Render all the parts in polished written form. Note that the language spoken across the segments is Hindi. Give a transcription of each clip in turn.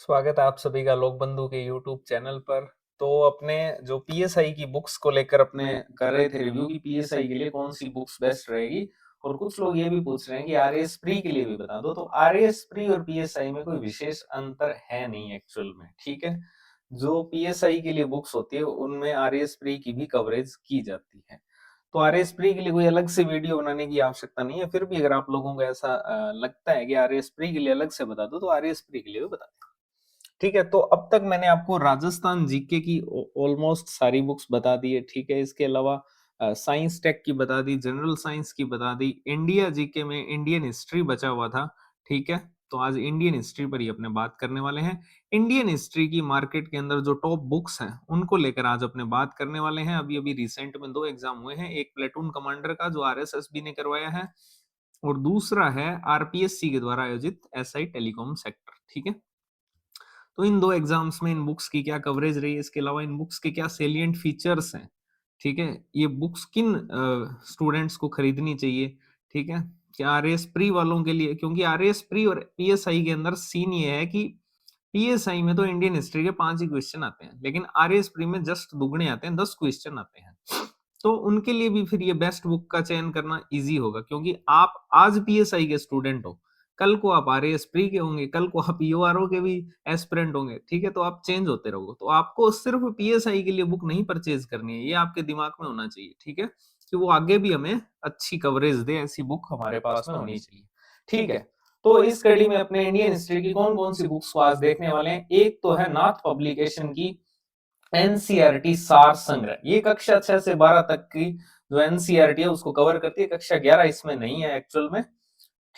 स्वागत है आप सभी का लोक बंधु के यूट्यूब चैनल पर। तो अपने जो पीएसआई की बुक्स को लेकर अपने कर रहे थे रिव्यू की पीएसआई के लिए कौन सी बुक्स बेस्ट रहेगी, और कुछ लोग ये भी पूछ रहे हैं कि आरएएस प्री के लिए भी बता दो। तो आरएएस प्री और पीएसआई में कोई विशेष अंतर है नहीं एक्चुअल में, ठीक है। जो पीएसआई के लिए बुक्स होती है उनमें आरएएस प्री की भी कवरेज की जाती है। तो आरएएस प्री के लिए कोई अलग से वीडियो बनाने की आवश्यकता नहीं है। फिर भी अगर आप लोगों को ऐसा लगता है कि आरएएस प्री के लिए अलग से बता दो तो आरएएस प्री के लिए भी बता दो, ठीक है। तो अब तक मैंने आपको राजस्थान जीके की ऑलमोस्ट सारी बुक्स बता दी है, ठीक है। इसके अलावा साइंस टेक की बता दी, जनरल साइंस की बता दी, इंडिया जीके में इंडियन हिस्ट्री बचा हुआ था, ठीक है। तो आज इंडियन हिस्ट्री पर ही अपने बात करने वाले हैं। इंडियन हिस्ट्री की मार्केट के अंदर जो टॉप बुक्स हैं उनको लेकर आज अपने बात करने वाले हैं। अभी अभी रिसेंट में 2 एग्जाम हुए हैं, एक प्लेटून कमांडर का जो आरएसएसबी ने करवाया है, और दूसरा है आरपीएससी के द्वारा आयोजित एसआई टेलीकॉम सेक्टर, ठीक है। तो इन 2 एग्जाम्स में इन बुक्स की क्या कवरेज रही है, इसके अलावा इन बुक्स के क्या सेलिएंट फीचर्स हैं, ठीक है। ये बुक्स किन स्टूडेंट्स को खरीदनी चाहिए, ठीक है। क्या आरएएस प्री वालों के लिए, क्योंकि आरएएस प्री और पीएसआई के अंदर सीन ये है कि पीएसआई में तो इंडियन हिस्ट्री के 5 ही क्वेश्चन आते हैं, लेकिन आरएएस प्री में जस्ट दुगने आते हैं, 10 क्वेश्चन आते हैं। तो उनके लिए भी फिर ये बेस्ट बुक का चयन करना इजी होगा, क्योंकि आप आज पीएसआई के स्टूडेंट हो, कल को आप आरएएस प्री के होंगे, कल को आप यूआरओ के भी एस्पिरेंट होंगे, ठीक है। तो आप चेंज होते रहोगे। तो आपको सिर्फ पीएसआई के लिए बुक नहीं परचेज करनी है, ये आपके दिमाग में होना चाहिए, ठीक है, कि वो आगे भी हमें अच्छी कवरेज दे, ऐसी बुक हमारे पास में होनी चाहिए, ठीक है। तो इस कड़ी में अपने इंडियन हिस्ट्री की कौन कौन सी बुक्स को आज देखने वाले हैं। एक तो है नाथ पब्लिकेशन की एनसीईआरटी सार संग्रह, ये कक्षा 6 से 12 तक की जो एनसीईआरटी है उसको कवर करती है। कक्षा 11 इसमें नहीं है एक्चुअल में,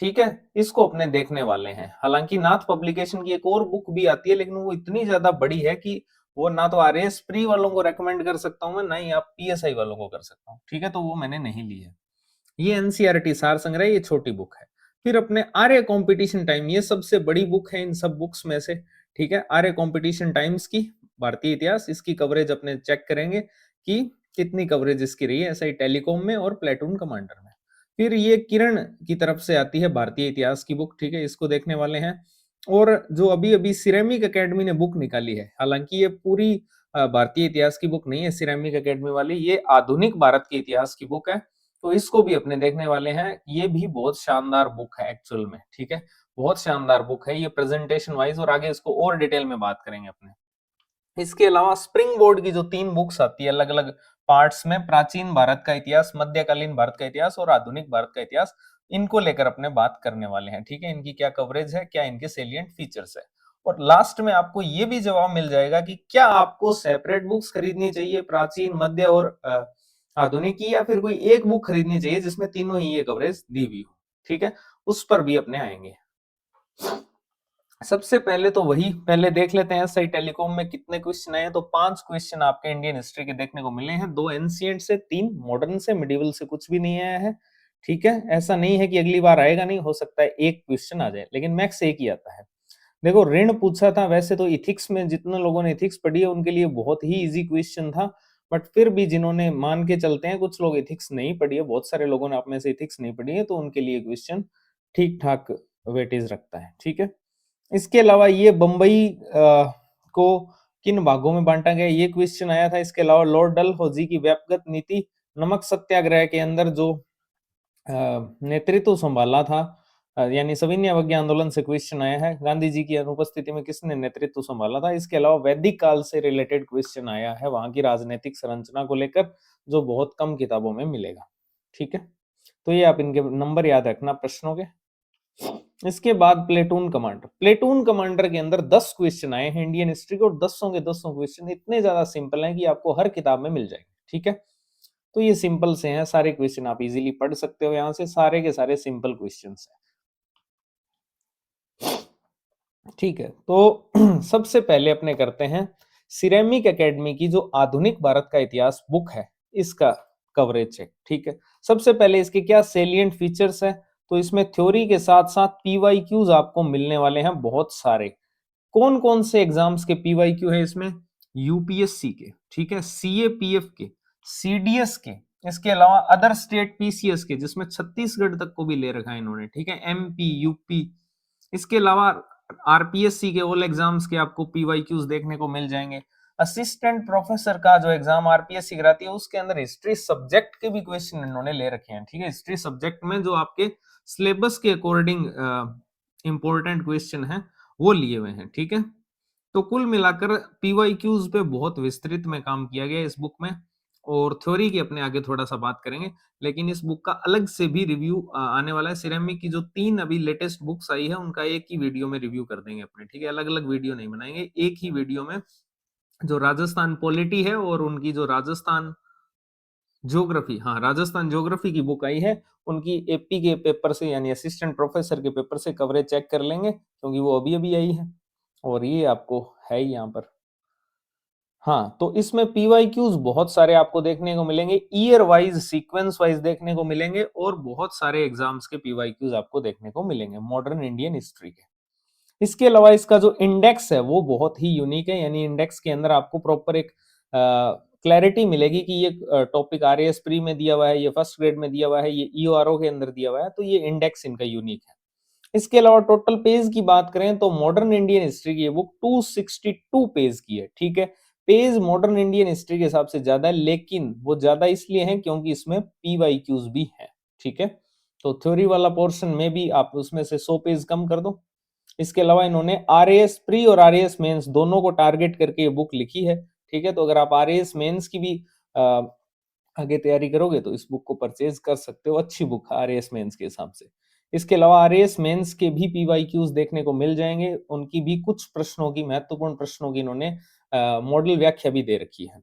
ठीक है। इसको अपने देखने वाले हैं। हालांकि नाथ पब्लिकेशन की एक और बुक भी आती है, लेकिन वो इतनी ज्यादा बड़ी है कि वो ना तो आरएएस प्री वालों को रेकमेंड कर सकता हूं मैं, ना ही आप पीएसआई वालों को कर सकता हूं, ठीक है। तो वो मैंने नहीं ली है। ये एनसीईआरटी सार संग्रह, ये छोटी बुक है। फिर अपने आर्य कंपटीशन टाइम, ये सबसे बड़ी बुक है इन सब बुक्स में से, ठीक है। आर्य कंपटीशन टाइम्स की भारतीय इतिहास, इसकी कवरेज अपने चेक करेंगे कि कितनी कवरेज इसकी रही है ऐसा ही टेलीकॉम में और प्लेटून कमांडर में। फिर ये किरण की तरफ से आती है भारतीय इतिहास की बुक, ठीक है, इसको देखने वाले हैं। और जो अभी अभी सिरेमिक एकेडमी ने बुक निकाली है, हालांकि ये पूरी भारतीय इतिहास की बुक नहीं है सिरेमिक एकेडमी वाली, ये आधुनिक भारत के इतिहास की बुक है। तो इसको भी अपने देखने वाले हैं। ये भी बहुत शानदार बुक है एक्चुअल में, ठीक है, बहुत शानदार बुक है ये प्रेजेंटेशन वाइज, और आगे इसको और डिटेल में बात करेंगे अपने। इसके अलावा स्प्रिंग बोर्ड की जो 3 बुक्स आती है अलग अलग पार्ट्स में, प्राचीन भारत का इतिहास, मध्यकालीन भारत का इतिहास और आधुनिक भारत का इतिहास, इनको लेकर अपने बात करने वाले हैं, ठीक है। इनकी क्या कवरेज है, क्या इनके सेलिएंट फीचर्स है, और लास्ट में आपको ये भी जवाब मिल जाएगा कि क्या आपको सेपरेट बुक्स खरीदनी चाहिए, प्राचीन, मध्य और आधुनिक की, या फिर कोई एक बुक खरीदनी चाहिए जिसमें तीनों ही ये कवरेज दी हुई हो, ठीक है। उस पर भी अपने आएंगे। सबसे पहले तो वही पहले देख लेते हैं एसआई टेलीकॉम में कितने क्वेश्चन आए हैं। तो 5 क्वेश्चन आपके इंडियन हिस्ट्री के देखने को मिले हैं, 2 एंशिएंट से, 3 मॉडर्न से, मिडिवल से कुछ भी नहीं आया है, ठीक है। ऐसा नहीं है कि अगली बार आएगा नहीं, हो सकता है एक क्वेश्चन आ जाए, लेकिन मैक्स एक ही आता है। देखो ऋण पूछा था, वैसे तो इथिक्स में जितने लोगों ने इथिक्स पढ़ी है उनके लिए बहुत ही इजी क्वेश्चन था, बट फिर भी जिन्होंने मान के चलते हैं कुछ लोग इथिक्स नहीं पढ़ी है, बहुत सारे लोगों ने आप में से इथिक्स नहीं पढ़ी है, तो उनके लिए क्वेश्चन ठीक ठाक वेटेज रखता है, ठीक है। इसके अलावा ये बंबई को किन भागों में बांटा गया, ये क्वेश्चन आया था। इसके अलावा लॉर्ड डलहौजी की व्यापक नीति, नमक सत्याग्रह के अंदर जो नेतृत्व संभाला था, यानी सविनय अवज्ञा आंदोलन से क्वेश्चन आया है, गांधी जी की अनुपस्थिति में किसने नेतृत्व संभाला था। इसके अलावा वैदिक काल से रिलेटेड क्वेश्चन आया है, वहां की राजनीतिक संरचना को लेकर, जो बहुत कम किताबों में मिलेगा, ठीक है। तो ये आप इनके नंबर याद रखना प्रश्नों के। इसके बाद प्लेटून कमांडर, प्लेटून कमांडर के अंदर 10 क्वेश्चन आए हैं इंडियन हिस्ट्री के, और 10 के 10 क्वेश्चन इतने ज्यादा सिंपल हैं कि आपको हर किताब में मिल जाएंगे, ठीक है। तो ये सिंपल से हैं सारे क्वेश्चन, आप इजीली पढ़ सकते हो, यहां से सारे के सारे सिंपल क्वेश्चंस हैं, ठीक है। तो सबसे पहले अपने करते हैं सिरेमिक एकेडमी की जो आधुनिक भारत का इतिहास बुक है, इसका कवरेज चेक, ठीक है। सबसे पहले इसके क्या सेलिएंट फीचर्स है, तो इसमें थ्योरी के साथ साथ पीवाईक्यूज आपको मिलने वाले हैं बहुत सारे। कौन कौन से एग्जाम्स के पीवाईक्यू है इसमें, यूपीएससी के, ठीक है, सीएपीएफ के, सीडीएस के, इसके अलावा अदर स्टेट पीसीएस के, जिसमें छत्तीसगढ़ तक को भी ले रखा है इन्होंने, ठीक है, एमपी, यूपी, इसके अलावा आरपीएससी के ऑल एग्जाम्स के आपको पीवाईक्यूज देखने को मिल जाएंगे। असिस्टेंट प्रोफेसर का जो एग्जाम आरपीएससी कराती है उसके अंदर हिस्ट्री सब्जेक्ट के भी क्वेश्चन इन्होंने ले रखे हैं, ठीक है। हिस्ट्री सब्जेक्ट में जो आपके सिलेबस के अकॉर्डिंग इंपॉर्टेंट क्वेश्चन है वो लिए हुए हैं, ठीक है। तो कुल मिलाकर पीवाईक्यूज पे बहुत विस्तृत में काम किया गया इस बुक में, और थ्योरी की अपने आगे थोड़ा सा बात करेंगे, लेकिन इस बुक का अलग से भी रिव्यू आने वाला है। सिरेमिक की जो 3 अभी लेटेस्ट बुक्स आई है उनका एक ही वीडियो में रिव्यू कर देंगे अपने, ठीक है। अलग अलग वीडियो नहीं बनाएंगे, एक ही वीडियो में जो राजस्थान पॉलिटी है और उनकी जो राजस्थान ज्योग्राफी, हाँ राजस्थान ज्योग्राफी की बुक आई है, उनकी एपी के पेपर से यानी असिस्टेंट प्रोफेसर के पेपर से कवरेज चेक कर लेंगे, क्योंकि वो अभी अभी आई है और ये आपको है ही यहाँ पर। हाँ, तो इसमें पीवाईक्यूज बहुत सारे आपको देखने को मिलेंगे, ईयर वाइज सीक्वेंस वाइज देखने को मिलेंगे, और बहुत सारे एग्जाम्स के पीवाईक्यूज आपको देखने को मिलेंगे मॉडर्न इंडियन हिस्ट्री के। इसके अलावा इसका जो इंडेक्स है वो बहुत ही यूनिक है, यानी इंडेक्स के अंदर आपको प्रॉपर एक क्लैरिटी मिलेगी कि ये टॉपिक आरएएस प्री में दिया हुआ है, ये फर्स्ट ग्रेड में दिया हुआ है, ये ईओआरओ के अंदर दिया हुआ है, तो ये इंडेक्स इनका यूनिक है। इसके अलावा टोटल पेज की बात करें तो मॉडर्न इंडियन हिस्ट्री की ये बुक 262 पेज की है, ठीक है। पेज मॉडर्न इंडियन हिस्ट्री के हिसाब से ज्यादा है, लेकिन वो ज्यादा इसलिए है क्योंकि इसमें पीवाईक्यूज भी है, ठीक है। तो थ्योरी वाला पोर्शन में भी आप उसमें से 100 पेज कम कर दो। इसके अलावा इन्होंने आरएएस प्री और आरएएस मेंस दोनों को टारगेट करके ये बुक लिखी है, ठीक है। तो अगर आप आरएएस मेंस की भी आगे तैयारी करोगे तो इस बुक को परचेज कर सकते हो, अच्छी बुक है आरएएस मेंस के हिसाब से। इसके अलावा आरएएस मेंस के भी पीवाईक्यूज देखने को मिल जाएंगे, उनकी भी कुछ प्रश्नों की, महत्वपूर्ण प्रश्नों की इन्होंने मॉडल व्याख्या भी दे रखी है।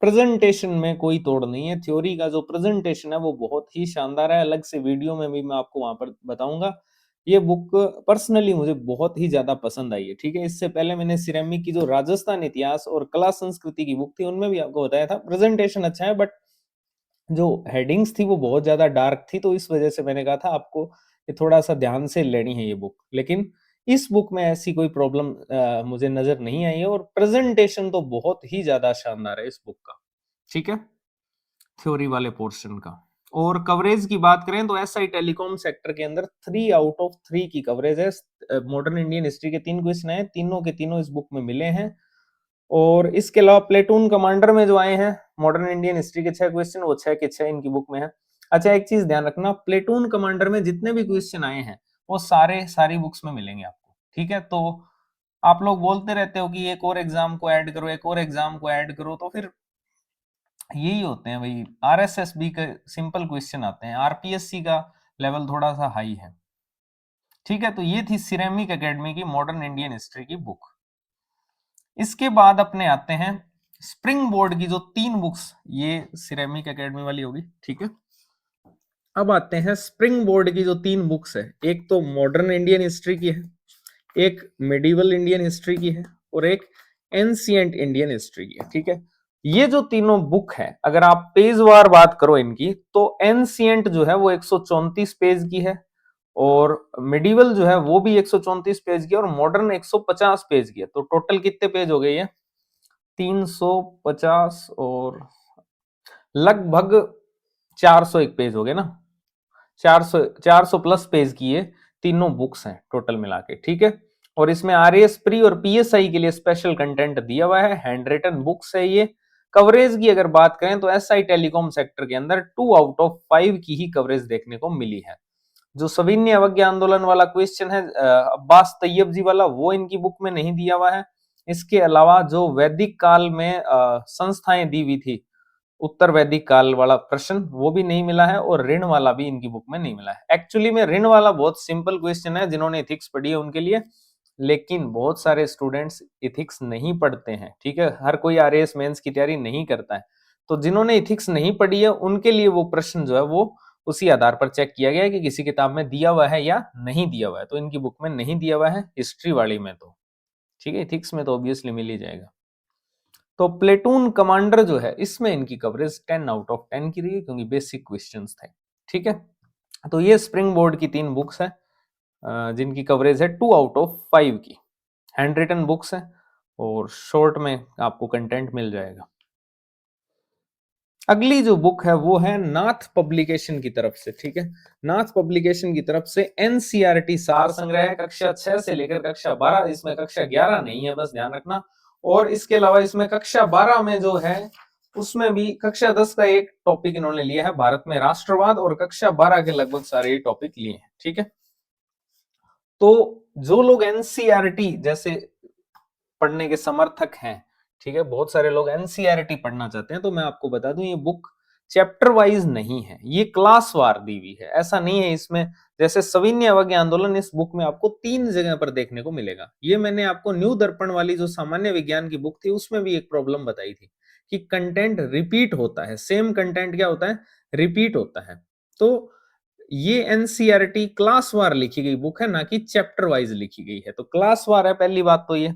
प्रेजेंटेशन में कोई तोड़ नहीं है, थ्योरी का जो प्रेजेंटेशन है वो बहुत ही शानदार है, अलग से वीडियो में भी मैं आपको वहां पर बताऊंगा। ये बुक पर्सनली मुझे बहुत ही ज्यादा पसंद आई है, ठीक है। इससे पहले मैंने सिरेमिक की जो राजस्थान इतिहास और कला संस्कृति की बुक थी उनमें भी आपको बताया था प्रेजेंटेशन अच्छा है, बट जो हेडिंग्स थी वो बहुत ज्यादा डार्क थी, तो इस वजह से मैंने कहा था आपको ये थोड़ा सा ध्यान से लेनी है ये बुक। लेकिन इस बुक में ऐसी कोई प्रॉब्लम मुझे नजर नहीं आई है, और प्रेजेंटेशन तो बहुत ही ज्यादा शानदार है इस बुक का, ठीक है, थ्योरी वाले पोर्शन का। और कवरेज की बात करें तो एसआई टेलीकॉम सेक्टर के अंदर 3 आउट ऑफ 3 की कवरेज है। मॉडर्न इंडियन हिस्ट्री के 3 क्वेश्चन हैं, तीनों के तीनों इस बुक में मिले हैं। और इसके अलावा प्लेटून कमांडर में जो आए हैं मॉडर्न इंडियन हिस्ट्री के 6 क्वेश्चन, वो 6 के 6 इनकी बुक में है। अच्छा, एक चीज ध्यान रखना, प्लेटून कमांडर में जितने भी क्वेश्चन आए हैं वो सारी बुक्स में मिलेंगे आपको, ठीक है। तो आप लोग बोलते रहते हो कि एक और एग्जाम को ऐड करो, एक और एग्जाम को ऐड करो, तो फिर यही होते हैं भाई, आरएसएसबी के सिंपल क्वेश्चन आते हैं, आरपीएससी का लेवल थोड़ा सा हाई है, ठीक है। तो ये थी सिरेमिक एकेडमी की मॉडर्न इंडियन हिस्ट्री की बुक। इसके बाद अपने आते हैं स्प्रिंग बोर्ड की जो 3 बुक्स, ये सिरेमिक एकेडमी वाली होगी, ठीक है। अब आते हैं स्प्रिंग बोर्ड की जो 3 बुक्स है, एक तो मॉडर्न इंडियन हिस्ट्री की है, एक मिडिवल इंडियन हिस्ट्री की है, और एक एंशिएंट इंडियन हिस्ट्री की है, ठीक है। ये जो तीनों बुक है, अगर आप पेज वार बात करो इनकी, तो एंशिएंट जो है वो 134 पेज की है, और मिडिवल जो है वो भी 134 पेज की है, और मॉडर्न 150 पेज की है। तो टोटल कितने पेज हो गए ये? 350 और लगभग 401 पेज हो गए ना, 400 प्लस पेज की ये तीनों बुक्स हैं टोटल मिला के, ठीक है। और इसमें आरएएस प्री और पीएसआई के लिए स्पेशल कंटेंट दिया हुआ है, हैंड रिटन बुक्स है ये। कवरेज की अगर बात करें तो एसआई टेलीकॉम सेक्टर के अंदर 2 आउट ऑफ 5 की ही कवरेज देखने को मिली है। जो सविनय अवज्ञा आंदोलन वाला क्वेश्चन है अब्बास तैयब जी वाला, वो इनकी बुक में नहीं दिया हुआ है। इसके अलावा जो वैदिक काल में संस्थाएं दी हुई थी, उत्तर वैदिक काल वाला प्रश्न, वो भी नहीं मिला है, और ऋण वाला भी इनकी बुक में नहीं मिला है। एक्चुअली में ऋण वाला बहुत सिंपल क्वेश्चन है, जिन्होंने इथिक्स पढ़ी है उनके लिए, लेकिन बहुत सारे स्टूडेंट्स इथिक्स नहीं पढ़ते हैं, ठीक है। हर कोई आरएएस मेंस की तैयारी नहीं करता है, तो जिन्होंने इथिक्स नहीं पढ़ी है उनके लिए वो प्रश्न जो है वो उसी आधार पर चेक किया गया है कि किसी किताब में दिया हुआ है या नहीं दिया हुआ है। तो इनकी बुक में नहीं दिया हुआ है हिस्ट्री वाली में, तो ठीक है, इथिक्स में तो ऑब्वियसली मिल ही जाएगा। तो प्लेटून कमांडर जो है इसमें इनकी कवरेज 10 आउट ऑफ 10 की रही, क्योंकि बेसिक क्वेश्चंस थे, ठीक है। तो ये स्प्रिंग बोर्ड की 3 बुक्स है जिनकी कवरेज है 2 आउट ऑफ 5 की, हैंड रिटन बुक्स है, और शॉर्ट में आपको कंटेंट मिल जाएगा। अगली जो बुक है वो है नाथ पब्लिकेशन की तरफ से, ठीक है, नाथ पब्लिकेशन की तरफ से एनसीईआरटी सार संग्रह कक्षा 6 से लेकर कक्षा 12, इसमें कक्षा 11 नहीं है, बस ध्यान रखना। और इसके अलावा इसमें कक्षा 12 में जो है उसमें भी कक्षा 10 का एक टॉपिक इन्होंने लिया है भारत में राष्ट्रवाद, और कक्षा 12 के लगभग सारे टॉपिक लिए हैं, ठीक है। तो जो लोग एनसीईआरटी जैसे पढ़ने के समर्थक हैं, ठीक है, बहुत सारे लोग एनसीईआरटी पढ़ना चाहते हैं, तो मैं आपको बता दूं ये बुक चैप्टर वाइज नहीं है, ये क्लास वार दी हुई है। ऐसा नहीं है इसमें जैसे सविनय अवज्ञा आंदोलन, इस बुक में आपको 3 जगह पर देखने को मिलेगा। ये मैंने आपको न्यू दर्पण वाली जो सामान्य विज्ञान की बुक थी उसमें भी एक प्रॉब्लम बताई थी कि कंटेंट रिपीट होता है, सेम कंटेंट क्या होता है, रिपीट होता है। तो ये एनसीईआरटी क्लास वार लिखी गई बुक है, ना कि चैप्टर वाइज लिखी गई है। तो क्लास वार है पहली बात तो ये।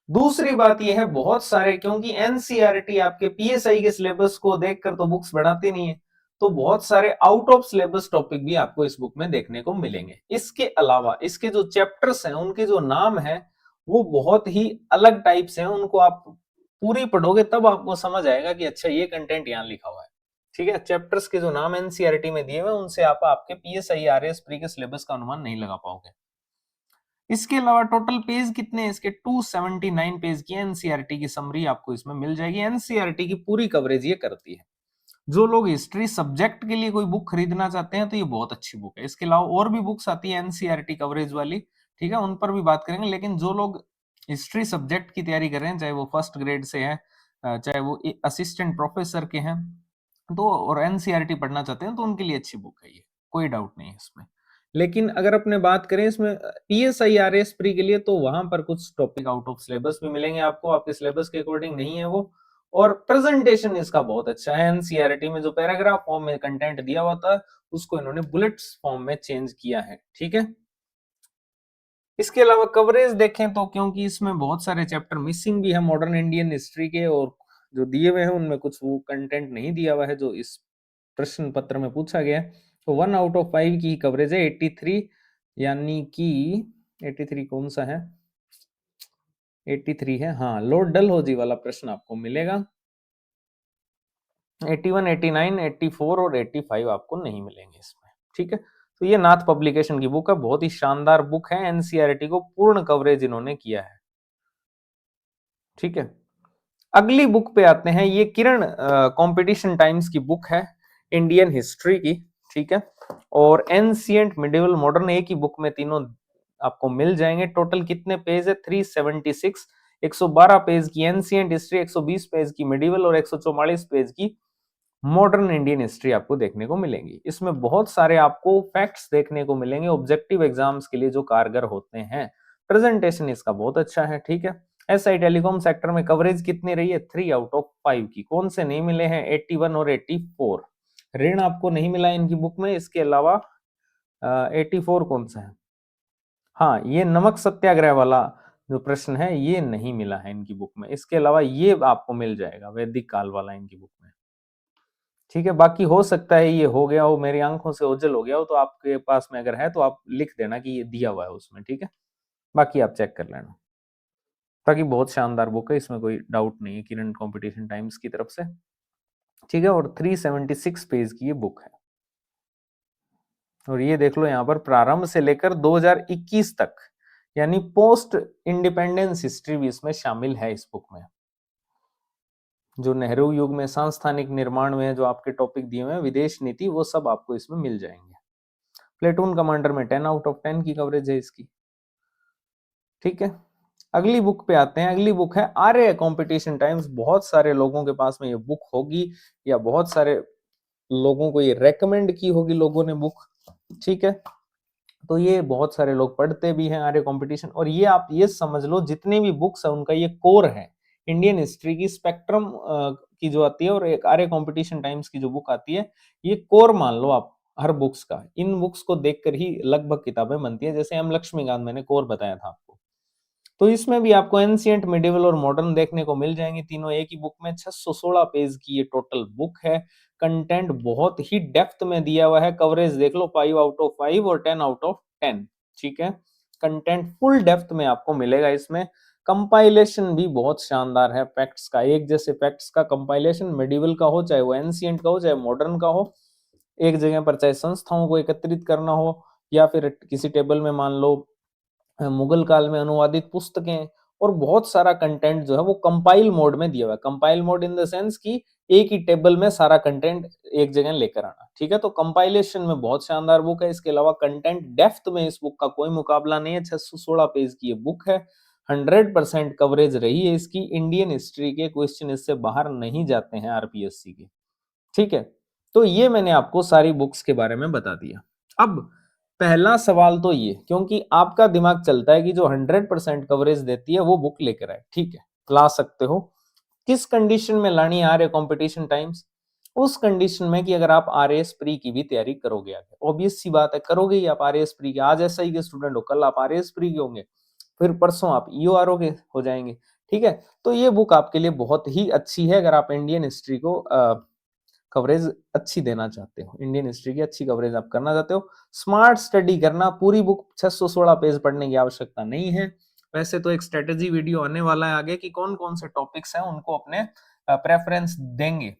दूसरी बात यह है बहुत सारे, क्योंकि एनसीईआरटी आपके पीएसआई के सिलेबस को देखकर तो बुक्स बढ़ाती नहीं है, तो बहुत सारे आउट ऑफ सिलेबस टॉपिक भी आपको इस बुक में देखने को मिलेंगे। इसके अलावा इसके जो चैप्टर्स हैं उनके जो नाम है वो बहुत ही अलग टाइप से हैं, उनको आप पूरी पढ़ोगे तब आपको समझ आएगा कि अच्छा ये कंटेंट यहाँ लिखा हुआ है, ठीक है। चैप्टर्स के जो नाम एनसीईआरटी में दिए हुए उनसे आप आपके पीएसआई आरएएस प्री के सिलेबस का अनुमान नहीं लगा पाओगे। इसके अलावा टोटल पेज कितने हैं इसके, 279 पेज की एनसीईआरटी की समरी आपको इसमें मिल जाएगी। एनसीईआरटी की पूरी कवरेज ये करती है। जो लोग हिस्ट्री सब्जेक्ट के लिए कोई बुक खरीदना चाहते हैं तो ये बहुत अच्छी बुक है। इसके अलावा और भी बुक्स आती है एनसीईआरटी कवरेज वाली, ठीक है, उन पर भी बात करेंगे। लेकिन जो लोग हिस्ट्री सब्जेक्ट की तैयारी कर रहे हैं, चाहे वो फर्स्ट ग्रेड से है, चाहे वो असिस्टेंट प्रोफेसर के हैं, तो और एनसीईआरटी पढ़ना चाहते हैं तो उनके लिए अच्छी बुक है ये, कोई डाउट नहीं है इसमें। लेकिन अगर अपने बात करें इसमें पीएसआई आरएएस प्री के लिए, तो वहां पर कुछ टॉपिक आउट ऑफ सिलेबस भी मिलेंगे आपको, आपके सिलेबस के अकॉर्डिंग नहीं है वो। और प्रेजेंटेशन इसका बहुत अच्छा है। एनसीईआरटी में जो पैराग्राफ फॉर्म में कंटेंट दिया हुआ था उसको इन्होंने बुलेट्स फॉर्म में चेंज किया है, ठीक है। इसके अलावा कवरेज देखें तो क्योंकि इसमें बहुत सारे चैप्टर मिसिंग भी है मॉडर्न इंडियन हिस्ट्री के, और जो दिए हुए हैं उनमें कुछ वो कंटेंट नहीं दिया हुआ है जो इस प्रश्न पत्र में पूछा गया है। तो 1 आउट ऑफ 5 की कवरेज है 83, यानी कि 83 कौन सा है, 83 है, हाँ, लॉर्ड डलहौजी वाला प्रश्न आपको मिलेगा। 81, 89, 84 और 85 आपको नहीं मिलेंगे इसमें, ठीक है। तो ये नाथ पब्लिकेशन की बुक है, बहुत ही शानदार बुक है, एनसीईआरटी को पूर्ण कवरेज इन्होंने किया है, ठीक है। अगली बुक पे आते हैं, ये किरण कंपटीशन टाइम्स की बुक है इंडियन हिस्ट्री की, ठीक है, और एंशिएंट मिडिवल मॉडर्न, एक ही बुक में तीनों आपको मिल जाएंगे। टोटल कितने पेज है, 376, 112 पेज की एंशिएंट हिस्ट्री, 120 पेज की मिडिवल और 144 पेज की मॉडर्न इंडियन हिस्ट्री आपको देखने को मिलेंगी। इसमें बहुत सारे आपको फैक्ट्स देखने को मिलेंगे ऑब्जेक्टिव एग्जाम्स के लिए जो कारगर होते हैं। प्रेजेंटेशन इसका बहुत अच्छा है, ठीक है। एसआई टेलीकॉम सेक्टर में कवरेज कितनी रही है, 3 आउट ऑफ 5 की। कौन से नहीं मिले हैं, 81 और 84। ऋण आपको नहीं मिला है इनकी बुक में। इसके अलावा 84 कौन सा है, हाँ, ये नमक सत्याग्रह वाला जो प्रश्न है ये नहीं मिला है इनकी बुक में। इसके अलावा ये आपको मिल जाएगा वैदिक काल वाला इनकी बुक में, ठीक है। बाकी हो सकता है ये हो गया हो, मेरी आंखों से ओझल हो गया हो, तो आपके पास में अगर है तो आप लिख देना कि ये दिया हुआ है उसमें, ठीक है। बाकी आप चेक कर लेना। बाकी बहुत शानदार बुक है, इसमें कोई डाउट नहीं है, किरण कंपटीशन टाइम्स की तरफ से, ठीक है। और 376 पेज की ये बुक है। और ये देख लो यहाँ पर प्रारंभ से लेकर 2021 तक, यानी पोस्ट इंडिपेंडेंस हिस्ट्री भी इसमें शामिल है इस बुक में। जो नेहरू युग में सांस्थानिक निर्माण में जो आपके टॉपिक दिए हुए हैं, विदेश नीति, वो सब आपको इसमें मिल जाएंगे। प्लेटून कमांडर में 10 आउट ऑफ 10 की कवरेज है इसकी, ठीक है। अगली बुक पे आते हैं। अगली बुक है आर्य कंपटीशन टाइम्स। बहुत सारे लोगों के पास में ये बुक होगी, या बहुत सारे लोगों को ये रेकमेंड की होगी लोगों ने बुक, ठीक है। तो ये बहुत सारे लोग पढ़ते भी हैं आर्य कंपटीशन। और ये आप ये समझ लो जितने भी बुक्स है उनका ये कोर है। इंडियन हिस्ट्री की स्पेक्ट्रम की जो आती है और एक आर्य कंपटीशन टाइम्स की जो बुक आती है, ये कोर मान लो आप हर बुक्स का। इन बुक्स को देखकर ही लगभग किताबें बनती है, जैसे एम लक्ष्मीकांत मैंने कोर बताया था आपको। तो इसमें भी आपको एंशिएंट, मिडिवल और मॉडर्न देखने को मिल जाएंगे, तीनों एक ही बुक में। 616 पेज की ये टोटल बुक है। कंटेंट बहुत ही डेप्थ में दिया हुआ है। कवरेज देख लो, 5 आउट ऑफ 5 और 10 आउट ऑफ 10, ठीक है। कंटेंट फुल डेप्थ में आपको मिलेगा इसमें। कंपाइलेशन भी बहुत शानदार है फैक्ट्स का, एक जैसे फैक्ट्स का कंपाइलेशन मेडिवल का हो, चाहे वो एंशिएंट का हो, चाहे मॉडर्न का हो, एक जगह पर चाहे संस्थाओं को एकत्रित करना हो या फिर किसी टेबल में मान लो मुगल काल में अनुवादित पुस्तकें और बहुत सारा कंटेंट जो है वो कंपाइल मोड में दिया हुआ है। Compile mode in the sense कि एक ही टेबल में सारा कंटेंट एक जगह लेकर आना, ठीक है। तो कंपाइलेशन में बहुत शानदार बुक है। इसके अलावा कंटेंट डेप्थ में इस बुक का कोई मुकाबला नहीं है। 616 पेज की ये बुक है। 100% कवरेज रही है इसकी। इंडियन हिस्ट्री के क्वेश्चन इससे बाहर नहीं जाते हैं आरपीएससी के, ठीक है। तो ये मैंने आपको सारी बुक्स के बारे में बता दिया। अब पहला सवाल तो ये, क्योंकि आपका दिमाग चलता है कि जो 100% कवरेज देती है वो बुक लेकर आए, ठीक है, ला सकते हो। किस कंडीशन में लानी है आरए कंपटीशन टाइम्स? उस कंडीशन में कि अगर आप आरएएस प्री की भी तैयारी करोगे आगे, ऑब्वियस सी बात है करोगे ही आप आरएएस प्री की। आज एसआई के स्टूडेंट हो, कल आप आरएएस प्री के होंगे, फिर परसों आप ईओआरओ के हो जाएंगे, ठीक है। तो ये बुक आपके लिए बहुत ही अच्छी है अगर आप इंडियन हिस्ट्री को कवरेज अच्छी देना चाहते हो, इंडियन हिस्ट्री की अच्छी कवरेज आप करना चाहते हो। स्मार्ट स्टडी करना, पूरी बुक 616 पेज पढ़ने की आवश्यकता नहीं है। वैसे तो एक स्ट्रेटेजी वीडियो आने वाला है आगे कि कौन कौन से टॉपिक्स हैं उनको अपने प्रेफरेंस देंगे,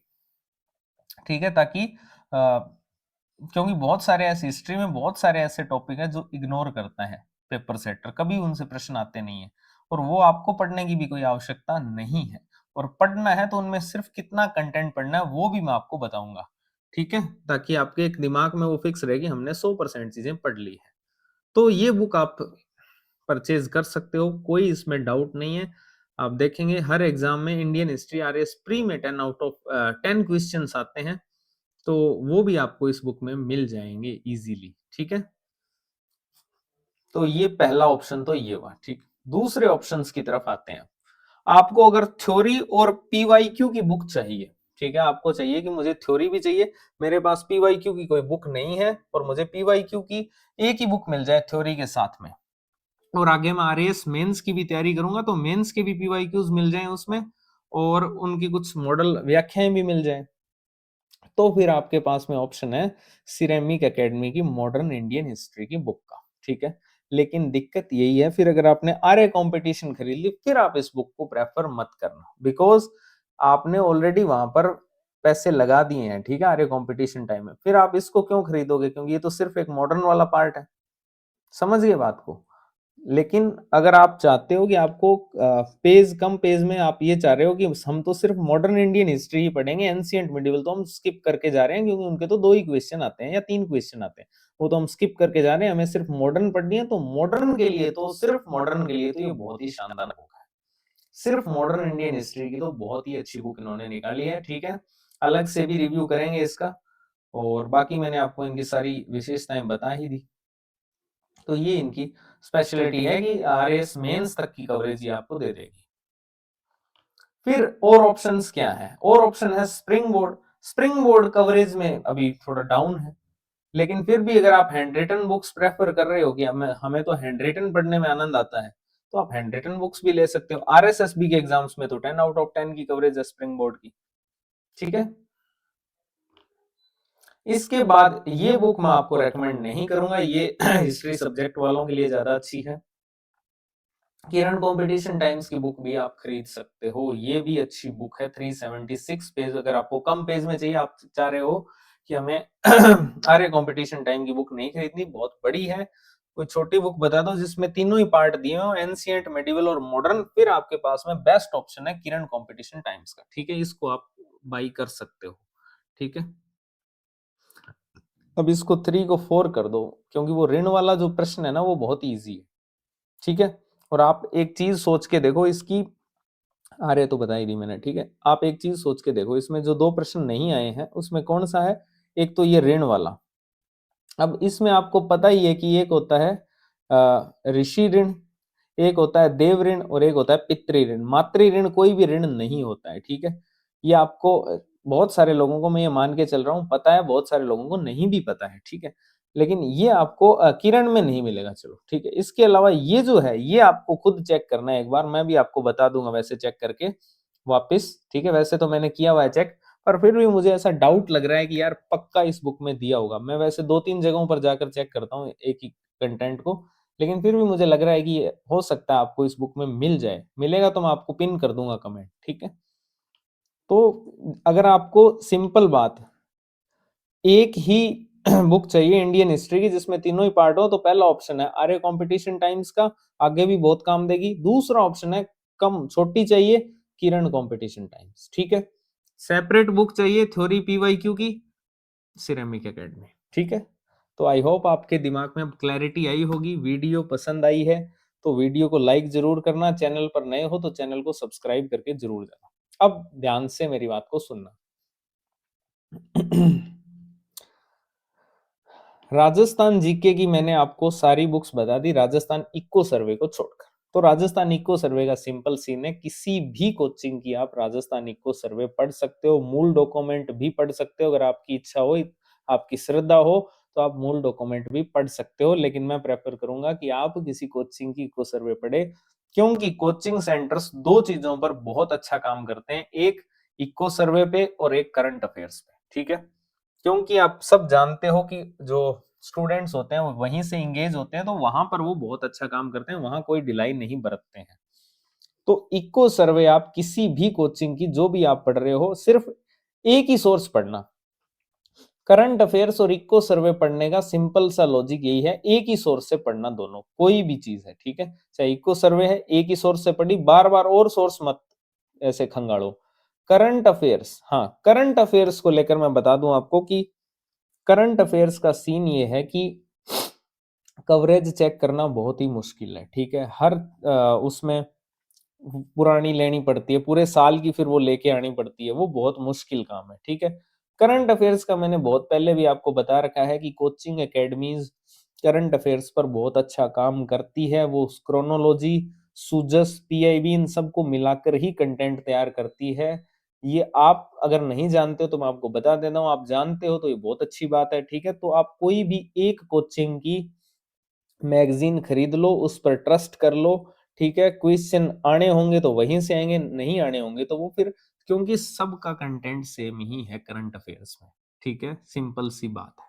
ठीक है, ताकि क्योंकि बहुत सारे ऐसे हिस्ट्री में बहुत सारे ऐसे टॉपिक है जो इग्नोर करता है पेपर सेटर, कभी उनसे प्रश्न आते नहीं है और वो आपको पढ़ने की भी कोई आवश्यकता नहीं है। और पढ़ना है तो उनमें सिर्फ कितना कंटेंट पढ़ना है वो भी मैं आपको बताऊंगा, ठीक है, ताकि आपके एक दिमाग में वो फिक्स रहे कि हमने 100% चीजें पढ़ ली है। तो ये बुक आप परचेज कर सकते हो, कोई इसमें डाउट नहीं है। आप देखेंगे हर एग्जाम में इंडियन हिस्ट्री आरएस प्री में 10 आउट ऑफ 10 क्वेश्चंस आते हैं, तो वो भी आपको इस बुक में मिल जाएंगे इजीली, ठीक है। तो ये पहला ऑप्शन तो ये हुआ, ठीक। दूसरे ऑप्शंस की तरफ आते हैं। आपको अगर थ्योरी और पीवाईक्यू की बुक चाहिए, ठीक है, आपको चाहिए कि मुझे थ्योरी भी चाहिए, मेरे पास पीवाईक्यू की कोई बुक नहीं है और मुझे पीवाईक्यू की एक ही बुक मिल जाए थ्योरी के साथ में, और आगे मैं आरएएस मेंस की भी तैयारी करूंगा तो मेंस के भी पीवाईक्यूज मिल जाएं उसमें और उनकी कुछ मॉडल व्याख्याएं भी मिल जाएं, तो फिर आपके पास में ऑप्शन है सिरेमिक एकेडमी की मॉडर्न इंडियन हिस्ट्री की बुक का, ठीक है। लेकिन दिक्कत यही है, फिर अगर आपने आरए कंपटीशन खरीद ली फिर आप इस बुक को प्रेफर मत करना, बिकॉज आपने ऑलरेडी वहां पर पैसे लगा दिए हैं, ठीक है, आरए कंपटीशन टाइम में। फिर आप इसको क्यों खरीदोगे, क्योंकि ये तो सिर्फ एक मॉडर्न वाला पार्ट है, समझ गए बात को। लेकिन अगर आप चाहते हो कि आपको पेज कम पेज में आप ये चाह रहे हो कि हम तो सिर्फ मॉडर्न इंडियन हिस्ट्री ही पढ़ेंगे, एंशिएंट मिडिवल तो हम स्किप करके जा रहे हैं क्योंकि उनके तो 2 ही क्वेश्चन आते हैं या 3 क्वेश्चन आते हैं, वो तो हम स्किप करके जा रहे हैं, हमें सिर्फ मॉडर्न पढ़नी है। तो मॉडर्न के लिए तो सिर्फ मॉडर्न के लिए तो ये बहुत ही शानदार बुक है। सिर्फ मॉडर्न इंडियन हिस्ट्री की तो बहुत ही अच्छी बुक इन्होंने निकाली है, ठीक है। अलग से भी रिव्यू करेंगे इसका, और बाकी मैंने आपको इनकी सारी विशेषताएं बता ही दी। तो ये इनकी स्पेशलिटी है कि आरएस मेंस तक की कवरेज ये आपको दे देगी। फिर और ऑप्शंस क्या है? और ऑप्शन है spring board. Spring board coverage में अभी थोड़ा डाउन है, लेकिन फिर भी अगर आप हैंड रिटन बुक्स प्रेफर कर रहे हो कि हमें तो हैंड रिटन पढ़ने में आनंद आता है, तो आप हैंड रिटन बुक्स भी ले सकते हो। आरएसएसबी के एग्जाम्स में तो 10 आउट ऑफ 10 की कवरेज है स्प्रिंग बोर्ड की, ठीक है। इसके बाद ये बुक मैं आपको रेकमेंड नहीं करूंगा, ये हिस्ट्री सब्जेक्ट वालों के लिए ज्यादा अच्छी है। किरण कंपटीशन टाइम्स की बुक भी आप खरीद सकते हो, ये भी अच्छी बुक है। 376 पेज, अगर आपको कम पेज में चाहिए, आप चाह रहे हो कि हमें आर्य कंपटीशन टाइम की बुक नहीं खरीदनी, बहुत बड़ी है, कोई छोटी बुक बता दो जिसमें तीनों ही पार्ट दिए हो, एंशिएंट, मेडिवल और मॉडर्न, फिर आपके पास में बेस्ट ऑप्शन है किरण कंपटीशन टाइम्स का, ठीक है। इसको आप बाई कर सकते हो, ठीक है। अब इसको 3 को 4 कर दो, क्योंकि वो ऋण वाला जो प्रश्न है ना वो बहुत ईजी है, ठीक है। और आप एक चीज सोच के देखो, इसकी आ रहे तो बता ही दी मैंने, ठीक है। आप एक चीज सोच के देखो, इसमें जो 2 प्रश्न नहीं आए हैं उसमें कौन सा है? एक तो ये ऋण वाला। अब इसमें आपको पता ही है कि एक होता है ऋषि ऋण, एक होता है देव ऋण और एक होता है पितृ ऋण। मातृ ऋण कोई भी ऋण नहीं होता है, ठीक है। ये आपको बहुत सारे लोगों को मैं ये मान के चल रहा हूँ पता है, बहुत सारे लोगों को नहीं भी पता है, ठीक है। लेकिन ये आपको किरण में नहीं मिलेगा, चलो ठीक है। इसके अलावा ये जो है ये आपको खुद चेक करना है, एक बार मैं भी आपको बता दूंगा वैसे चेक करके वापस, ठीक है। वैसे तो मैंने किया हुआ है चेक, पर फिर भी मुझे ऐसा डाउट लग रहा है कि यार पक्का इस बुक में दिया होगा। मैं वैसे 2-3 जगहों पर जाकर चेक करता हूँ एक ही कंटेंट को, लेकिन फिर भी मुझे लग रहा है कि हो सकता है आपको इस बुक में मिल जाए। मिलेगा तो मैं आपको पिन कर दूंगा कमेंट, ठीक है। तो अगर आपको सिंपल बात एक ही बुक चाहिए इंडियन हिस्ट्री की जिसमें तीनों ही पार्ट हो, तो पहला ऑप्शन है आर्य कंपटीशन टाइम्स का, आगे भी बहुत काम देगी। दूसरा ऑप्शन है कम छोटी चाहिए, किरण कंपटीशन टाइम्स, ठीक है। सेपरेट बुक चाहिए थ्योरी पीवाईक्यू की, सिरेमिक एकेडमी, ठीक है। तो आई होप आपके दिमाग में अब क्लैरिटी आई होगी। वीडियो पसंद आई है तो वीडियो को लाइक जरूर करना, चैनल पर नए हो तो चैनल को सब्सक्राइब करके जरूर जाना। अब ध्यान से मेरी बात को सुनना। राजस्थान जीके की मैंने आपको सारी बुक्स बता दी, राजस्थान इको सर्वे को छोड़कर। तो राजस्थान इको सर्वे का सिंपल सीन है, किसी भी कोचिंग की आप राजस्थान इको सर्वे पढ़ सकते हो, मूल डॉक्यूमेंट भी पढ़ सकते हो। अगर आपकी इच्छा हो, आपकी श्रद्धा हो, तो आप मूल डॉक्यूमेंट भी पढ़ सकते हो। लेकिन मैं प्रेफर करूंगा कि आप किसी कोचिंग की इको सर्वे पढ़े, क्योंकि कोचिंग सेंटर्स दो चीजों पर बहुत अच्छा काम करते हैं, एक इको सर्वे पे और एक करंट अफेयर्स पे, ठीक है। क्योंकि आप सब जानते हो कि जो स्टूडेंट्स होते हैं वो वहीं से इंगेज होते हैं, तो वहां पर वो बहुत अच्छा काम करते हैं, वहां कोई ढिलाई नहीं बरतते हैं। तो इको सर्वे आप किसी भी कोचिंग की जो भी आप पढ़ रहे हो, सिर्फ एक ही सोर्स पढ़ना। करंट अफेयर्स और इको सर्वे पढ़ने का सिंपल सा लॉजिक यही है, एक ही सोर्स से पढ़ना दोनों, कोई भी चीज है, ठीक है। चाहे इको सर्वे है, एक ही सोर्स से पढ़ी, बार बार और सोर्स मत ऐसे खंगालो। करंट अफेयर्स, हाँ, करंट अफेयर्स को लेकर मैं बता दूं आपको कि करंट अफेयर्स का सीन ये है कि कवरेज चेक करना बहुत ही मुश्किल है, ठीक है। हर उसमें पुरानी लेनी पड़ती है, पूरे साल की फिर वो लेके आनी पड़ती है, वो बहुत मुश्किल काम है, ठीक है। करंट अफेयर्स का मैंने बहुत पहले भी आपको बता रखा है कि कोचिंग एकेडमीज करंट अफेयर्स पर बहुत अच्छा काम करती है। वो क्रोनोलॉजी, सुजस, पीआईबी, इन सबको मिलाकर ही कंटेंट तैयार करती है। ये आप अगर नहीं जानते हो तो मैं आपको बता देता हूँ, आप जानते हो तो ये बहुत अच्छी बात है, ठीक है। तो आप कोई भी एक कोचिंग की मैगजीन खरीद लो, उस पर ट्रस्ट कर लो, ठीक है। क्वेश्चन आने होंगे तो वहीं से आएंगे, नहीं आने होंगे तो वो फिर, क्योंकि सबका कंटेंट सेम ही है करंट अफेयर्स में, ठीक है। सिंपल सी बात है,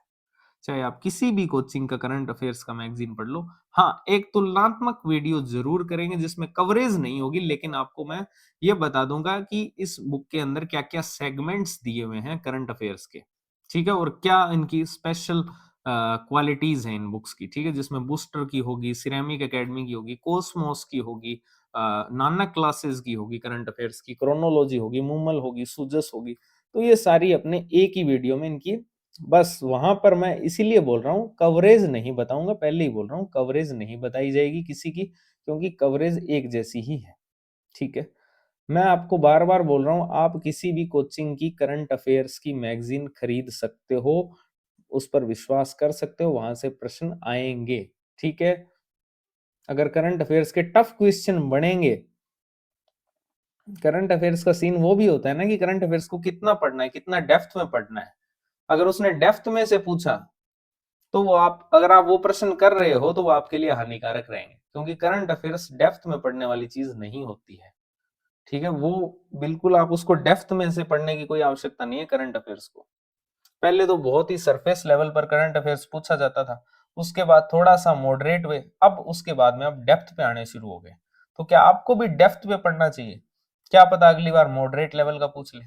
चाहे आप किसी भी कोचिंग का करंट अफेयर्स का मैगजीन पढ़ लो। हाँ, एक तुलनात्मक वीडियो जरूर करेंगे जिसमें कवरेज नहीं होगी, लेकिन आपको मैं ये बता दूंगा कि इस बुक के अंदर क्या क्या सेगमेंट्स दिए हुए हैं करंट अफेयर्स के, ठीक है, और क्या इनकी स्पेशल क्वालिटीज हैं इन बुक्स की, ठीक है। जिसमें बूस्टर की होगी, सिरेमिक एकेडमी की होगी, कोसमोस की होगी, नानक क्लासेस की होगी, करंट अफेयर्स की क्रोनोलॉजी होगी, मूमल होगी, सुजस होगी। तो ये सारी अपने एक ही वीडियो में इनकी, बस वहां पर मैं इसीलिए बोल रहा हूँ कवरेज नहीं बताऊंगा, पहले ही बोल रहा हूँ कवरेज नहीं बताई जाएगी किसी की, क्योंकि कवरेज एक जैसी ही है, ठीक है। मैं आपको बार बार बोल रहा हूँ, आप किसी भी कोचिंग की करंट अफेयर्स की मैगजीन खरीद सकते हो, उस पर विश्वास कर सकते हो, वहां से प्रश्न आएंगे, ठीक है। अगर करंट अफेयर्स के टफ क्वेश्चन बनेंगे, करंट अफेयर्स का सीन वो भी होता है ना कि करंट अफेयर्स को कितना पढ़ना है, कितना डेप्थ में पढ़ना है। अगर उसने डेप्थ में से पूछा तो वो आप, अगर आप वो प्रश्न कर रहे हो तो वो आपके लिए हानिकारक रहेंगे, क्योंकि करंट अफेयर्स डेप्थ में पढ़ने वाली चीज नहीं होती है, ठीक है। वो बिल्कुल आप उसको डेप्थ में से पढ़ने की कोई आवश्यकता नहीं है करंट अफेयर्स को। पहले तो बहुत ही सरफेस लेवल पर करंट अफेयर्स पूछा जाता था, उसके बाद थोड़ा सा मॉडरेट हुए, अब उसके बाद में अब डेप्थ पे आने शुरू हो गए। तो क्या आपको भी डेप्थ पे पढ़ना चाहिए? क्या पता अगली बार मॉडरेट लेवल का पूछ ले,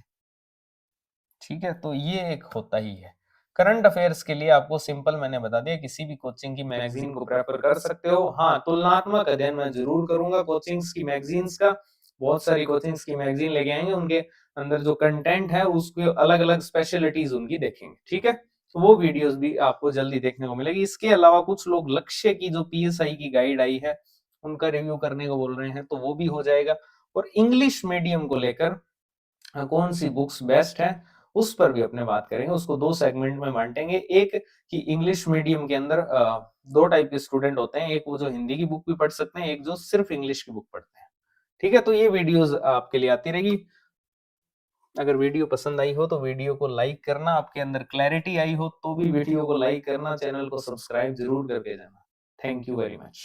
ठीक है। तो ये एक होता ही है। करंट अफेयर्स के लिए आपको सिंपल मैंने बता दिया, किसी भी कोचिंग की मैगजीन को प्रेफर कर सकते हो। हाँ, तुलनात्मक अध्ययन मैं जरूर करूंगा कोचिंग्स की मैगजीन्स का, बहुत सारी कोचिंग्स की मैगजीन लेके आएंगे, उनके अंदर जो कंटेंट है उसके अलग अलग स्पेशलिटीज उनकी देखेंगे, ठीक है। तो वो वीडियोस भी आपको जल्दी देखने को मिलेगी। इसके अलावा कुछ लोग लक्ष्य की जो पीएसआई की गाइड आई है उनका रिव्यू करने को बोल रहे हैं, तो वो भी हो जाएगा। और इंग्लिश मीडियम को लेकर कौन सी बुक्स बेस्ट है उस पर भी अपने बात करेंगे। उसको दो सेगमेंट में बांटेंगे, एक कि इंग्लिश मीडियम के अंदर दो टाइप के स्टूडेंट होते हैं, एक वो जो हिंदी की बुक भी पढ़ सकते हैं, एक जो सिर्फ इंग्लिश की बुक पढ़ते हैं, ठीक है। तो ये वीडियोस आपके लिए आती रहेगी। अगर वीडियो पसंद आई हो तो वीडियो को लाइक करना, आपके अंदर क्लैरिटी आई हो तो भी वीडियो को लाइक करना, चैनल को सब्सक्राइब जरूर करके जाना। Thank you very much.